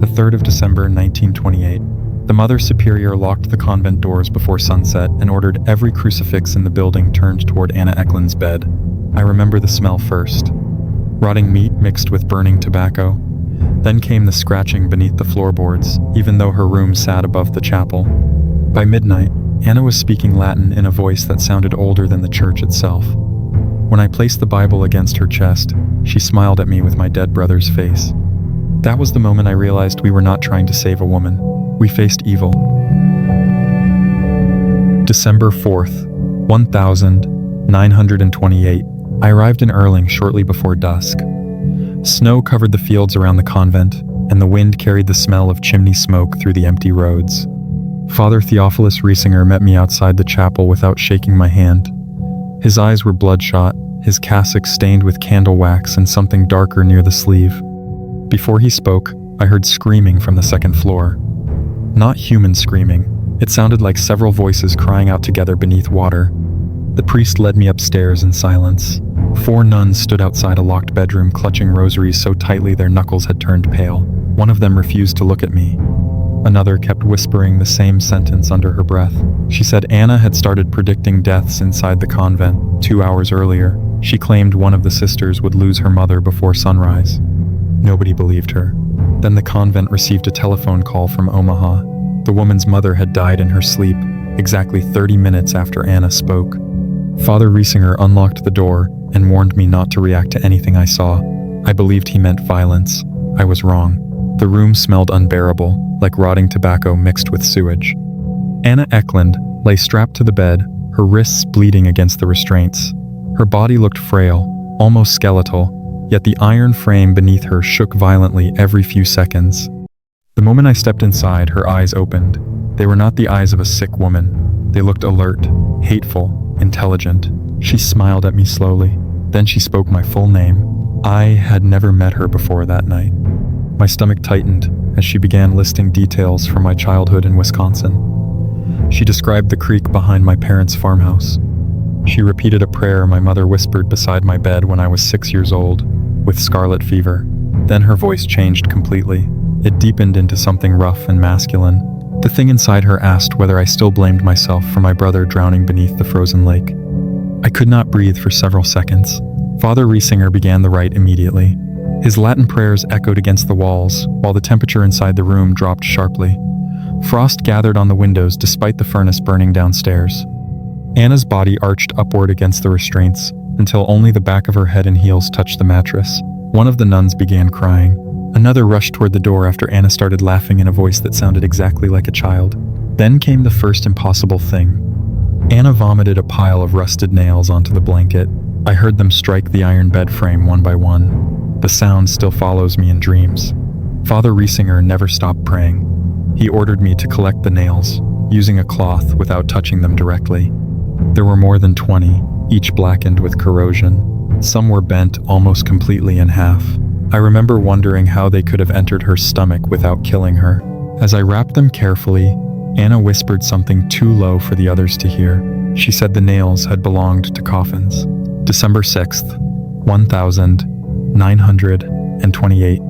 the 3rd of December 1928. The Mother Superior locked the convent doors before sunset and ordered every crucifix in the building turned toward Anna Ecklund's bed. I remember the smell first. Rotting meat mixed with burning tobacco. Then came the scratching beneath the floorboards, even though her room sat above the chapel. By midnight, Anna was speaking Latin in a voice that sounded older than the church itself. When I placed the Bible against her chest, she smiled at me with my dead brother's face. That was the moment I realized we were not trying to save a woman. We faced evil. December 4th, 1928. I arrived in Earling shortly before dusk. Snow covered the fields around the convent, and the wind carried the smell of chimney smoke through the empty roads. Father Theophilus Riesinger met me outside the chapel without shaking my hand. His eyes were bloodshot, his cassock stained with candle wax and something darker near the sleeve. Before he spoke, I heard screaming from the second floor. Not human screaming. It sounded like several voices crying out together beneath water. The priest led me upstairs in silence. 4 nuns stood outside a locked bedroom clutching rosaries so tightly their knuckles had turned pale. One of them refused to look at me. Another kept whispering the same sentence under her breath. She said Anna had started predicting deaths inside the convent 2 hours earlier. She claimed one of the sisters would lose her mother before sunrise. Nobody believed her. Then the convent received a telephone call from Omaha. The woman's mother had died in her sleep, exactly 30 minutes after Anna spoke. Father Riesinger unlocked the door and warned me not to react to anything I saw. I believed he meant violence. I was wrong. The room smelled unbearable, like rotting tobacco mixed with sewage. Anna Ecklund lay strapped to the bed, her wrists bleeding against the restraints. Her body looked frail, almost skeletal, yet the iron frame beneath her shook violently every few seconds. The moment I stepped inside, her eyes opened. They were not the eyes of a sick woman. They looked alert, hateful, intelligent. She smiled at me slowly. Then she spoke my full name. I had never met her before that night. My stomach tightened as she began listing details from my childhood in Wisconsin. She described the creek behind my parents' farmhouse. She repeated a prayer my mother whispered beside my bed when I was 6 years old, with scarlet fever. Then her voice changed completely. It deepened into something rough and masculine. The thing inside her asked whether I still blamed myself for my brother drowning beneath the frozen lake. I could not breathe for several seconds. Father Riesinger began the rite immediately. His Latin prayers echoed against the walls, while the temperature inside the room dropped sharply. Frost gathered on the windows despite the furnace burning downstairs. Anna's body arched upward against the restraints, until only the back of her head and heels touched the mattress. One of the nuns began crying. Another rushed toward the door after Anna started laughing in a voice that sounded exactly like a child. Then came the first impossible thing. Anna vomited a pile of rusted nails onto the blanket. I heard them strike the iron bed frame one by one. The sound still follows me in dreams. Father Riesinger never stopped praying. He ordered me to collect the nails, using a cloth without touching them directly. There were more than 20, each blackened with corrosion. Some were bent almost completely in half. I remember wondering how they could have entered her stomach without killing her. As I wrapped them carefully, Anna whispered something too low for the others to hear. She said the nails had belonged to coffins. December 6th, 1928.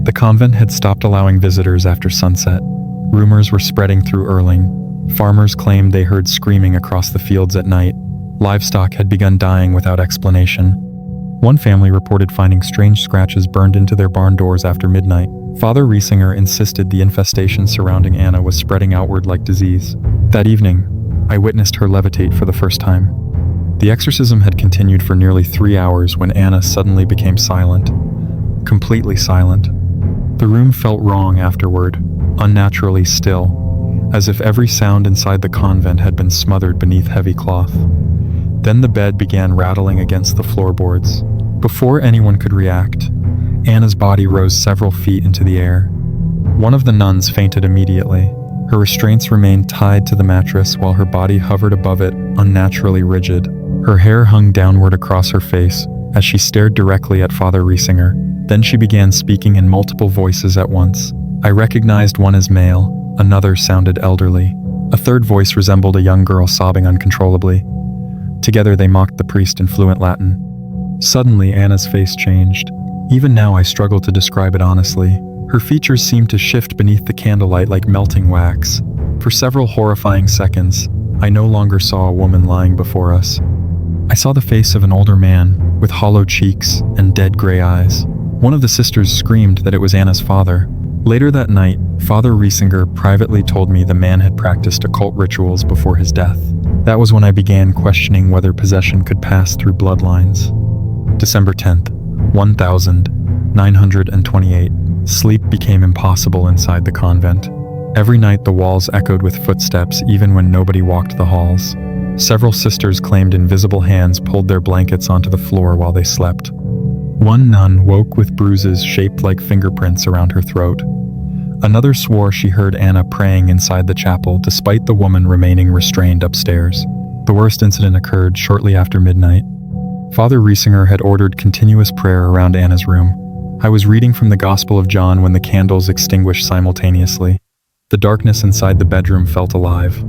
The convent had stopped allowing visitors after sunset. Rumors were spreading through Earling. Farmers claimed they heard screaming across the fields at night. Livestock had begun dying without explanation. One family reported finding strange scratches burned into their barn doors after midnight. Father Riesinger insisted the infestation surrounding Anna was spreading outward like disease. That evening, I witnessed her levitate for the first time. The exorcism had continued for nearly 3 hours when Anna suddenly became silent. Completely silent. The room felt wrong afterward, unnaturally still, as if every sound inside the convent had been smothered beneath heavy cloth. Then the bed began rattling against the floorboards. Before anyone could react, Anna's body rose several feet into the air. One of the nuns fainted immediately. Her restraints remained tied to the mattress while her body hovered above it, unnaturally rigid. Her hair hung downward across her face as she stared directly at Father Riesinger. Then she began speaking in multiple voices at once. I recognized one as male, another sounded elderly. A third voice resembled a young girl sobbing uncontrollably. Together they mocked the priest in fluent Latin. Suddenly Anna's face changed. Even now I struggle to describe it honestly. Her features seemed to shift beneath the candlelight like melting wax. For several horrifying seconds, I no longer saw a woman lying before us. I saw the face of an older man, with hollow cheeks and dead gray eyes. One of the sisters screamed that it was Anna's father. Later that night, Father Riesinger privately told me the man had practiced occult rituals before his death. That was when I began questioning whether possession could pass through bloodlines. December 10th, 1928. Sleep became impossible inside the convent. Every night the walls echoed with footsteps even when nobody walked the halls. Several sisters claimed invisible hands pulled their blankets onto the floor while they slept. One nun woke with bruises shaped like fingerprints around her throat. Another swore she heard Anna praying inside the chapel despite the woman remaining restrained upstairs. The worst incident occurred shortly after midnight. Father Riesinger had ordered continuous prayer around Anna's room. I was reading from the Gospel of John when the candles extinguished simultaneously. The darkness inside the bedroom felt alive.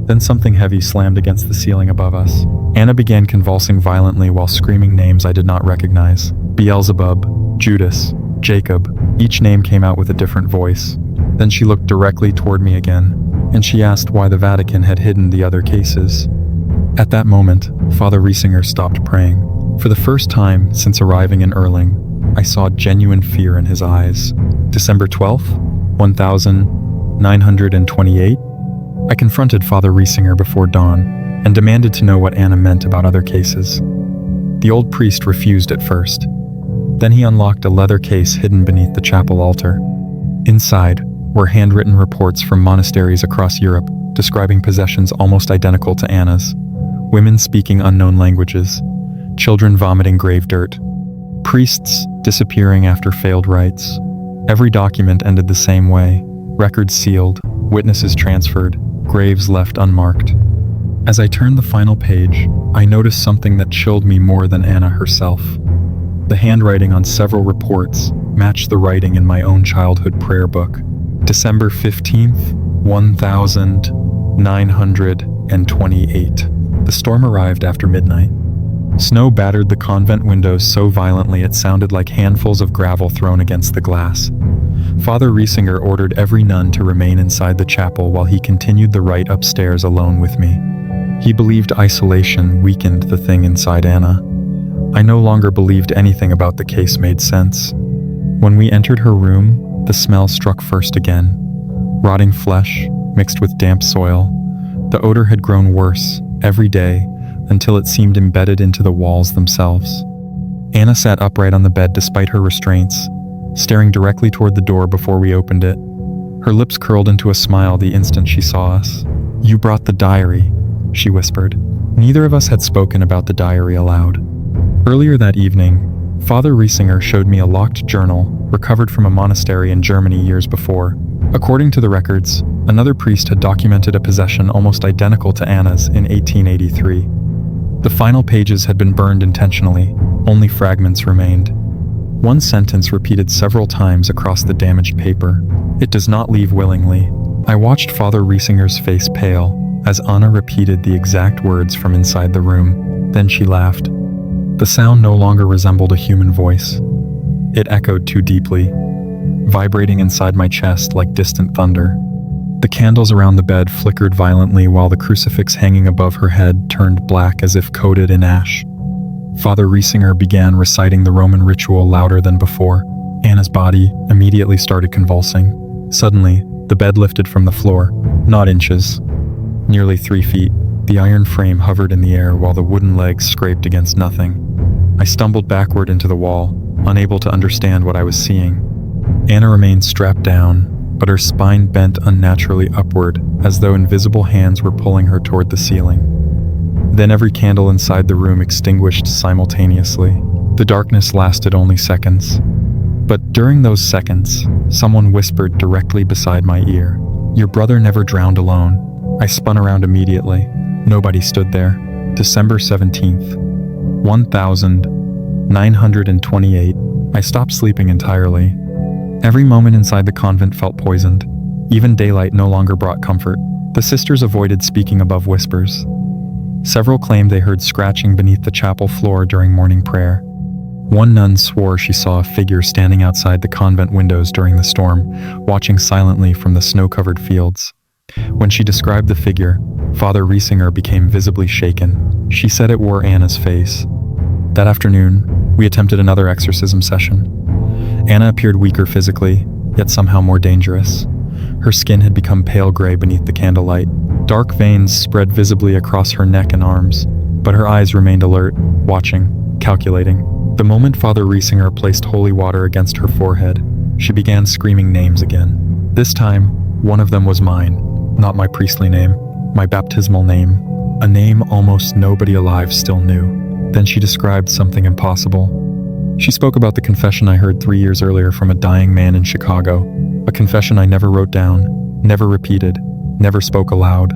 Then something heavy slammed against the ceiling above us. Anna began convulsing violently while screaming names I did not recognize. Beelzebub, Judas, Jacob. Each name came out with a different voice. Then she looked directly toward me again, and she asked why the Vatican had hidden the other cases. At that moment, Father Riesinger stopped praying. For the first time since arriving in Earling, I saw genuine fear in his eyes. December 12th, 1928. I confronted Father Riesinger before dawn and demanded to know what Anna meant about other cases. The old priest refused at first. Then he unlocked a leather case hidden beneath the chapel altar. Inside were handwritten reports from monasteries across Europe describing possessions almost identical to Anna's. Women speaking unknown languages, children vomiting grave dirt, priests disappearing after failed rites. Every document ended the same way: records sealed, witnesses transferred, graves left unmarked. As I turned the final page, I noticed something that chilled me more than Anna herself. The handwriting on several reports matched the writing in my own childhood prayer book. December 15th, 1928. The storm arrived after midnight. Snow battered the convent windows so violently it sounded like handfuls of gravel thrown against the glass. Father Riesinger ordered every nun to remain inside the chapel while he continued the rite upstairs alone with me. He believed isolation weakened the thing inside Anna. I no longer believed anything about the case made sense. When we entered her room, the smell struck first again. Rotting flesh, mixed with damp soil. The odor had grown worse, every day, until it seemed embedded into the walls themselves. Anna sat upright on the bed despite her restraints, staring directly toward the door before we opened it. Her lips curled into a smile the instant she saw us. "You brought the diary," she whispered. Neither of us had spoken about the diary aloud. Earlier that evening, Father Riesinger showed me a locked journal recovered from a monastery in Germany years before. According to the records, another priest had documented a possession almost identical to Anna's in 1883. The final pages had been burned intentionally, only fragments remained. One sentence repeated several times across the damaged paper: "It does not leave willingly." I watched Father Riesinger's face pale as Anna repeated the exact words from inside the room. Then she laughed. The sound no longer resembled a human voice. It echoed too deeply, vibrating inside my chest like distant thunder. The candles around the bed flickered violently while the crucifix hanging above her head turned black as if coated in ash. Father Riesinger began reciting the Roman ritual louder than before. Anna's body immediately started convulsing. Suddenly, the bed lifted from the floor, not inches. Nearly 3 feet, the iron frame hovered in the air while the wooden legs scraped against nothing. I stumbled backward into the wall, unable to understand what I was seeing. Anna remained strapped down, but her spine bent unnaturally upward, as though invisible hands were pulling her toward the ceiling. Then every candle inside the room extinguished simultaneously. The darkness lasted only seconds. But during those seconds, someone whispered directly beside my ear, "Your brother never drowned alone." I spun around immediately. Nobody stood there. December 17th, 1928. I stopped sleeping entirely. Every moment inside the convent felt poisoned. Even daylight no longer brought comfort. The sisters avoided speaking above whispers. Several claimed they heard scratching beneath the chapel floor during morning prayer. One nun swore she saw a figure standing outside the convent windows during the storm, watching silently from the snow-covered fields. When she described the figure, Father Riesinger became visibly shaken. She said it wore Anna's face. That afternoon, we attempted another exorcism session. Anna appeared weaker physically, yet somehow more dangerous. Her skin had become pale gray beneath the candlelight. Dark veins spread visibly across her neck and arms, but her eyes remained alert, watching, calculating. The moment Father Riesinger placed holy water against her forehead, she began screaming names again. This time, one of them was mine, not my priestly name, my baptismal name, a name almost nobody alive still knew. Then she described something impossible. She spoke about the confession I heard 3 years earlier from a dying man in Chicago, a confession I never wrote down, never repeated, never spoke aloud.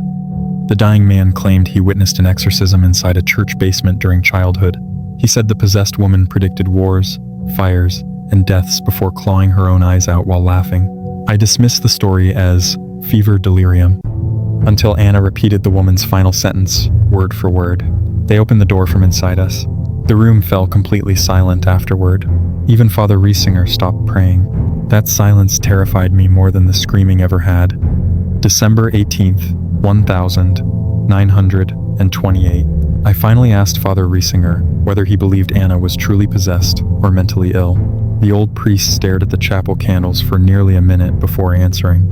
The dying man claimed he witnessed an exorcism inside a church basement during childhood. He said the possessed woman predicted wars, fires, and deaths before clawing her own eyes out while laughing. I dismissed the story as fever delirium, until Anna repeated the woman's final sentence, word for word. They opened the door from inside us. The room fell completely silent afterward. Even Father Riesinger stopped praying. That silence terrified me more than the screaming ever had. December 18th, 1928. I finally asked Father Riesinger whether he believed Anna was truly possessed or mentally ill. The old priest stared at the chapel candles for nearly a minute before answering.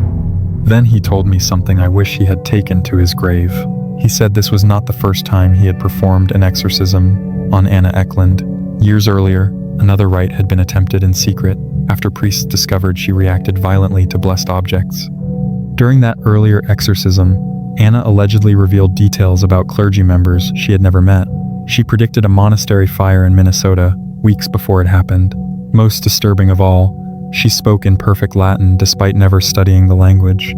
Then he told me something I wish he had taken to his grave. He said this was not the first time he had performed an exorcism on Anna Ecklund. Years earlier, another rite had been attempted in secret after priests discovered she reacted violently to blessed objects. During that earlier exorcism, Anna allegedly revealed details about clergy members she had never met. She predicted a monastery fire in Minnesota weeks before it happened. Most disturbing of all, she spoke in perfect Latin despite never studying the language.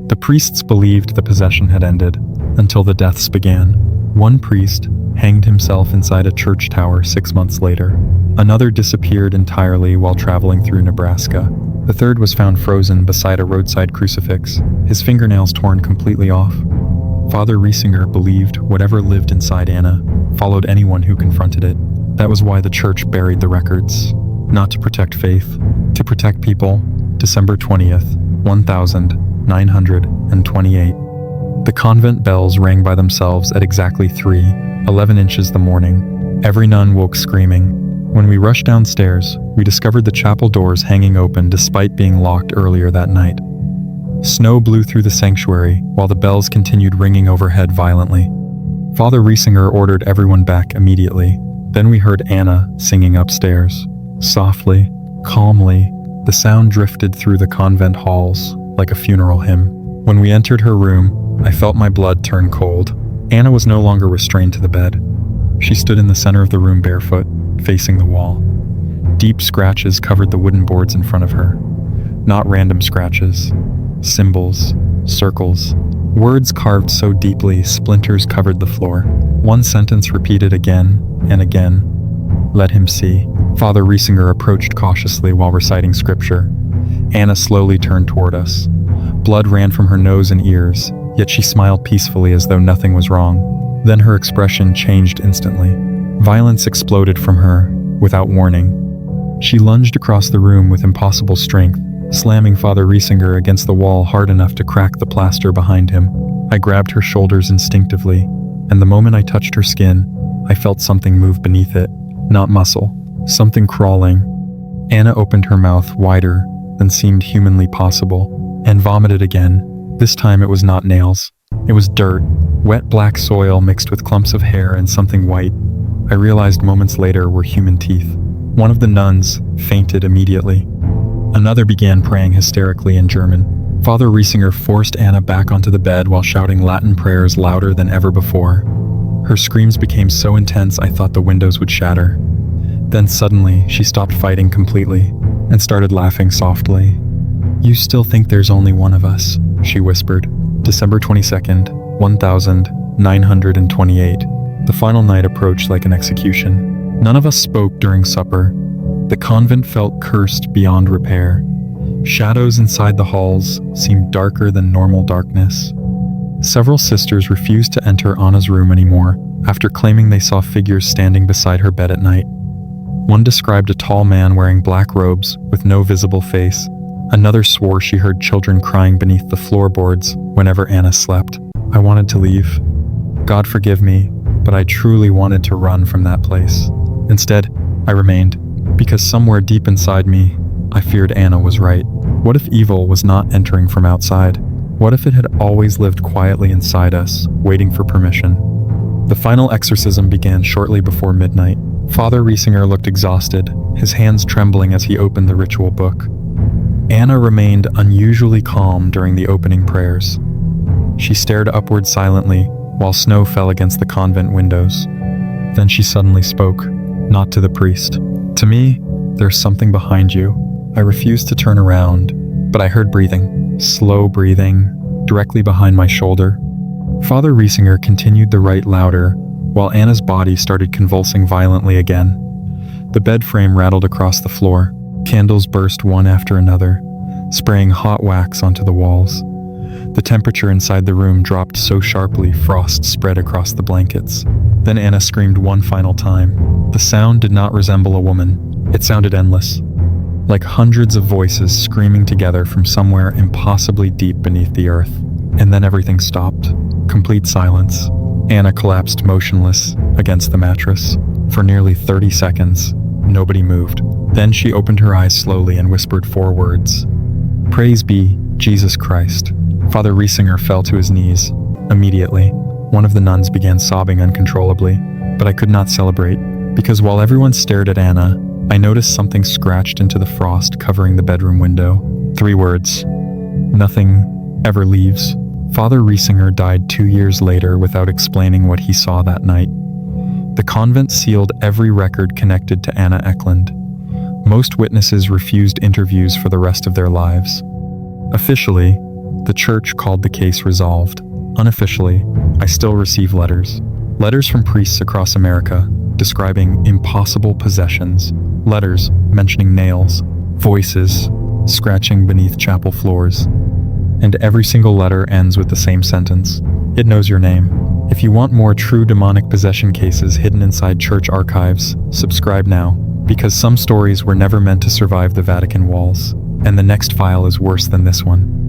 The priests believed the possession had ended until the deaths began. One priest hanged himself inside a church tower 6 months later. Another disappeared entirely while traveling through Nebraska. The third was found frozen beside a roadside crucifix, his fingernails torn completely off. Father Riesinger believed whatever lived inside Anna followed anyone who confronted it. That was why the church buried the records. Not to protect faith, to protect people. December 20th, 1928. The convent bells rang by themselves at exactly 3:11 inches the morning. Every nun woke screaming. When we rushed downstairs, we discovered the chapel doors hanging open despite being locked earlier that night. Snow blew through the sanctuary while the bells continued ringing overhead violently. Father Riesinger ordered everyone back immediately. Then we heard Anna singing upstairs. Softly, calmly, the sound drifted through the convent halls like a funeral hymn. When we entered her room, I felt my blood turn cold. Anna was no longer restrained to the bed. She stood in the center of the room barefoot, facing the wall. Deep scratches covered the wooden boards in front of her. Not random scratches. Symbols, circles, words carved so deeply splinters covered the floor. One sentence repeated again and again. Let him see. Father Riesinger approached cautiously while reciting scripture. Anna slowly turned toward us. Blood ran from her nose and ears, yet she smiled peacefully as though nothing was wrong. Then her expression changed instantly. Violence exploded from her, without warning. She lunged across the room with impossible strength, slamming Father Riesinger against the wall hard enough to crack the plaster behind him. I grabbed her shoulders instinctively, and the moment I touched her skin, I felt something move beneath it. Not muscle, something crawling. Anna opened her mouth wider than seemed humanly possible, and vomited again. This time it was not nails. It was dirt, wet black soil mixed with clumps of hair and something white. I realized moments later were human teeth. One of the nuns fainted immediately. Another began praying hysterically in German. Father Riesinger forced Anna back onto the bed while shouting Latin prayers louder than ever before. Her screams became so intense I thought the windows would shatter. Then suddenly, she stopped fighting completely and started laughing softly. "You still think there's only one of us," she whispered. December 22nd, 1928. The final night approached like an execution. None of us spoke during supper. The convent felt cursed beyond repair. Shadows inside the halls seemed darker than normal darkness. Several sisters refused to enter Anna's room anymore after claiming they saw figures standing beside her bed at night. One described a tall man wearing black robes with no visible face. Another swore she heard children crying beneath the floorboards whenever Anna slept. I wanted to leave. God forgive me, but I truly wanted to run from that place. Instead, I remained, because somewhere deep inside me, I feared Anna was right. What if evil was not entering from outside? What if it had always lived quietly inside us, waiting for permission? The final exorcism began shortly before midnight. Father Riesinger looked exhausted, his hands trembling as he opened the ritual book. Anna remained unusually calm during the opening prayers. She stared upward silently while snow fell against the convent windows. Then she suddenly spoke, not to the priest. To me, there's something behind you. I refused to turn around, but I heard breathing, slow breathing, directly behind my shoulder. Father Riesinger continued the rite louder, while Anna's body started convulsing violently again. The bed frame rattled across the floor. Candles burst one after another, spraying hot wax onto the walls. The temperature inside the room dropped so sharply frost spread across the blankets. Then Anna screamed one final time. The sound did not resemble a woman. It sounded endless, like hundreds of voices screaming together from somewhere impossibly deep beneath the earth. And then everything stopped. Complete silence. Anna collapsed motionless against the mattress. For nearly 30 seconds, nobody moved. Then she opened her eyes slowly and whispered 4 words. Praise be, Jesus Christ. Father Riesinger fell to his knees. Immediately, one of the nuns began sobbing uncontrollably, but I could not celebrate, because while everyone stared at Anna, I noticed something scratched into the frost covering the bedroom window. 3 words. Nothing ever leaves. Father Riesinger died 2 years later without explaining what he saw that night. The convent sealed every record connected to Anna Ecklund. Most witnesses refused interviews for the rest of their lives. Officially, the church called the case resolved. Unofficially, I still receive letters. Letters from priests across America describing impossible possessions. Letters mentioning nails, voices, scratching beneath chapel floors. And every single letter ends with the same sentence. It knows your name. If you want more true demonic possession cases hidden inside church archives, subscribe now, because some stories were never meant to survive the Vatican walls, and the next file is worse than this one.